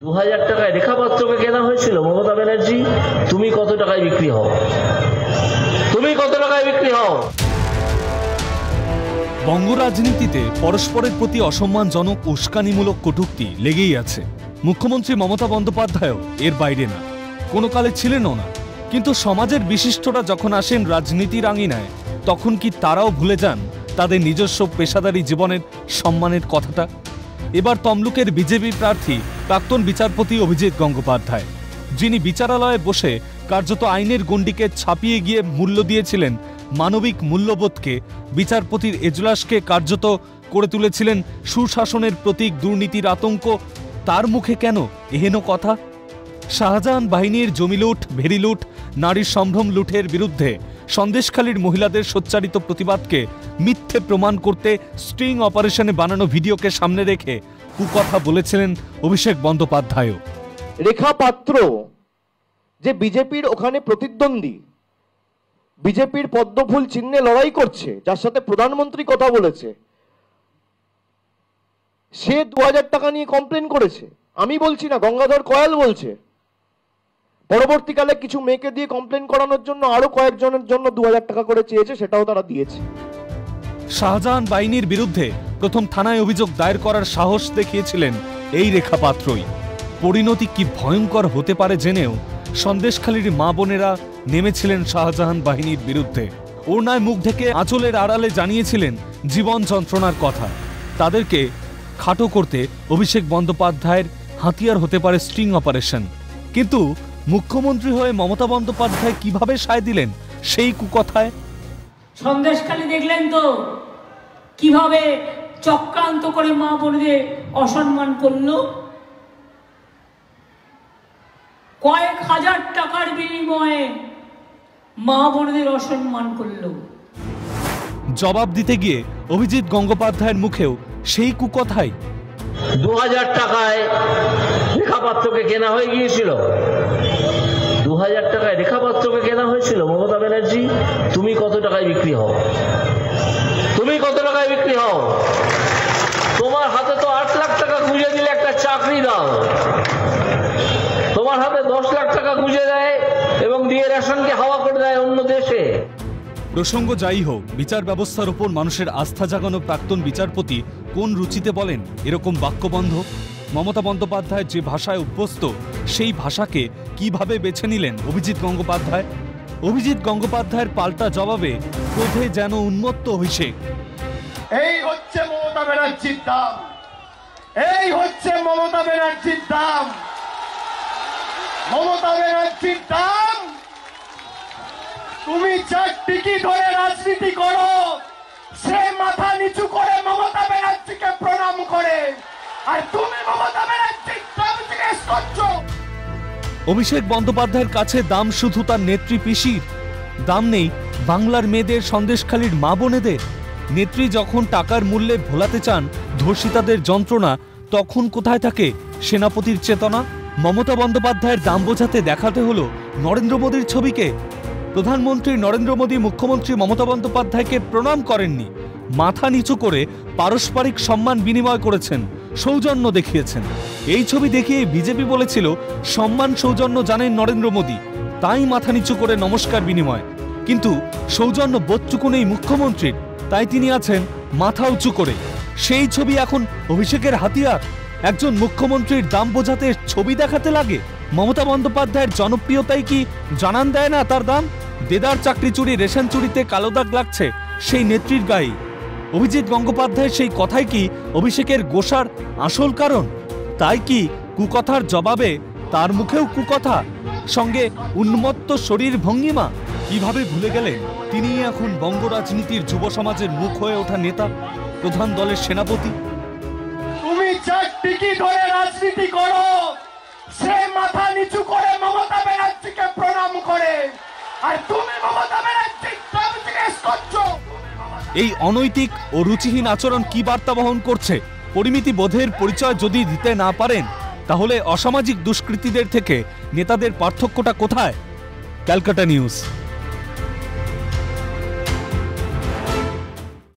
2000 টাকায় রেখাপাত্রকে কেনা হয়েছিল। মমতা ব্যানার্জি, তুমি কত টাকায় বিক্রি হও? তুমি কত টাকায় বিক্রি হও? বঙ্গ রাজনীতিতে পরস্পরের প্রতি অসম্মানজনক উস্কানিমূলক কটূক্তি লেগেই আছে। মুখ্যমন্ত্রী মমতা বন্দ্যোপাধ্যায়ও এর বাইরে না, কোনো কালে ছিলেনও না। কিন্তু সমাজের বিশিষ্টরা যখন আসেন রাজনীতির আঙিনায়, তখন কি তারাও ভুলে যান তাদের নিজস্ব পেশাদারী জীবনের সম্মানের কথাটা? এবার তমলুকের বিজেপি প্রার্থী প্রাক্তন বিচারপতি অভিজিৎ গঙ্গোপাধ্যায়, যিনি বিচারালয়ে বসে কার্যত আইনের গণ্ডিকে ছাপিয়ে গিয়ে মূল্য দিয়েছিলেন মানবিক মূল্যবোধকে, বিচারপতির এজলাসকে কার্যত করে তুলেছিলেন সুশাসনের প্রতীক দুর্নীতির আতঙ্ক, তার মুখে কেন এহেন কথা? শাহজাহান বাহিনীর জমি লুট, ভেড়ি লুট, নারীর সম্ভ্রম লুটের বিরুদ্ধে সন্দেশখালীর মহিলাদের সোচ্চারিত প্রতিবাদকে মিথ্যে প্রমাণ করতে স্ট্রিং অপারেশনে বানানো ভিডিওকে সামনে রেখে কুকথা বলেছিলেন অভিষেক বন্দ্যোপাধ্যায়ও। রেখা পাত্র যে বিজেপির ওখানে প্রতিদ্বন্দ্বী, বিজেপির পদ্মফুল চিহ্নে লড়াই করছে, যার সাথে প্রধানমন্ত্রী কথা বলেছে, সে 2000 টাকা নিয়ে কমপ্লেন করেছে। আমি বলছি না, গঙ্গাধর কয়াল বলছে। পরবর্তীকালে কিছু মেয়েকে দিয়ে কমপ্লেন করানোর জন্য আরো কয়েকজনের জন্য 2000 টাকা করে চেয়েছে, সেটাও তারা দিয়েছে। শাহজাহান বাহিনীর বিরুদ্ধে প্রথম থানায় অভিযোগ দায়ের করার সাহস দেখিয়েছিলেন এই রেখাপাত্রই। পরিণতি কি ভয়ঙ্কর হতে পারে জেনেও সন্দেশখালীর মা বোনেরা নেমেছিলেন শাহজাহান বাহিনীর বিরুদ্ধে। ওড়নায় মুখ ঢেকে আঁচলের আড়ালে জানিয়েছিলেন জীবন যন্ত্রণার কথা। তাদেরকে খাটো করতে অভিষেক বন্দ্যোপাধ্যায়ের হাতিয়ার হতে পারে স্ট্রিং অপারেশন। কিন্তু মুখ্যমন্ত্রী হয়ে মমতা বন্দ্যোপাধ্যায় কিভাবে সায় দিলেন সেই কুকথায়? সন্দেশখালী দেখলেন তো কিভাবে চক্রান্ত করে মা বোনদের অসম্মান করলো। কয়েক হাজার টাকার বিনিময়ে মা বোনদের অসম্মান করলো। জবাব দিতে গিয়ে অভিজিৎ গঙ্গোপাধ্যায়ের মুখেও সেই কুকথাই। 2000 টাকায় রেখাপাত্রকে কেনা হয়ে গিয়েছিল। 2000 টাকায় রেখাপাত্রকে কেনা হয়েছিল। মমতা ব্যানার্জি, তুমি কত টাকায় বিক্রি হও? তুমি কত টাকায় বিক্রি হও? তোমার হাতে তো 8 লাখ টাকা গুঁজে দিলে একটা চাকরি দাও। তোমার হাতে 10 লাখ টাকা গুঁজে দেয় এবং দিয়ে রেশনকে হাওয়া করে দেয় অন্য দেশে। প্রসঙ্গ যাই হোক, বিচার ব্যবস্থার উপর মানুষের আস্থা জাগানো প্রাক্তন বিচারপতি কোন রুচিতে বলেন এরকম বাক্যবন্ধ? মমতা বন্দ্যোপাধ্যায় যে ভাষায় অভ্যস্ত, সেই ভাষাকে কিভাবে বেছে নিলেন অভিজিৎ গঙ্গোপাধ্যায়? অভিজিৎ গঙ্গোপাধ্যায়ের পাল্টা জবাবে ক্রোধে যেন উন্মত্ত অভিষেক। এই হচ্ছে মমতা ব্যানার্জির দাম, এই হচ্ছে মমতা ব্যানার্জির দাম। মমতা ব্যানার্জির দাম, তুমি যার টিকিট ধরে রাজনীতি করো, সে মাথা নিচু করে মমতা ব্যানার্জিকে প্রণাম করে, আর তুমি মমতা ব্যানার্জির দাম জিজ্ঞেস করছো। অভিষেক বন্দ্যোপাধ্যায়ের কাছে দাম শুধু তার নেত্রী পিসির, দাম নেই বাংলার মেয়েদের, সন্দেশখালীর মা বোনেদের। নেত্রী যখন টাকার মূল্যে ভোলাতে চান ধর্ষিতাদের যন্ত্রণা, তখন কোথায় থাকে সেনাপতির চেতনা? মমতা বন্দ্যোপাধ্যায়ের দাম বোঝাতে দেখাতে হলো নরেন্দ্র মোদীর ছবিকে। প্রধানমন্ত্রী নরেন্দ্র মোদী মুখ্যমন্ত্রী মমতা বন্দ্যোপাধ্যায়কে প্রণাম করেননি, মাথা নিচু করে পারস্পরিক সম্মান বিনিময় করেছেন, সৌজন্য দেখিয়েছেন। এই ছবি দেখিয়ে বিজেপি বলেছিল সম্মান সৌজন্য জানেন নরেন্দ্র মোদী, তাই মাথা নিচু করে নমস্কার বিনিময়। কিন্তু সৌজন্য বোধটুকু নেই মুখ্যমন্ত্রীর, তাই তিনি আছেন মাথা উঁচু করে। সেই ছবি এখন অভিষেকের হাতিয়ার। একজন মুখ্যমন্ত্রীর দাম বোঝাতে ছবি দেখাতে লাগে। মমতা বন্দ্যোপাধ্যায়ের জনপ্রিয়তাই কি জানান দেয় না তার দাম? দেদার চাকরি চুরি, রেশন চুরিতে কালো দাগ লাগছে সেই নেত্রীর গায়ে। অভিজিৎ গঙ্গোপাধ্যায়ের সেই কথাই কি অভিষেকের গোসার আসল কারণ? তাই কি কুকথার জবাবে তার মুখেও কুকথা, সঙ্গে উন্মত্ত শরীর ভঙ্গিমা? কিভাবে ভুলে গেলেন তিনি এখন বঙ্গ রাজনীতির যুব সমাজের মুখ হয়ে ওঠা নেতা, প্রধান দলের সেনাপতি? তুমি যার টিকিট ধরে রাজনীতি করো, সে মাথা নিচু করে মমতা ব্যানার্জিকে প্রণাম করে, আর তুমি মমতা ব্যানার্জির দাম জিজ্ঞেস করছো। এই অনৈতিক ও রুচিহীন আচরণ কি বার্তা বহন করছে? পরিমিতি বোধের পরিচয় যদি দিতে না পারেন, তাহলে অসামাজিক দুষ্কৃতীদের থেকে নেতাদের পার্থক্যটা কোথায়? ক্যালকাটা নিউজ।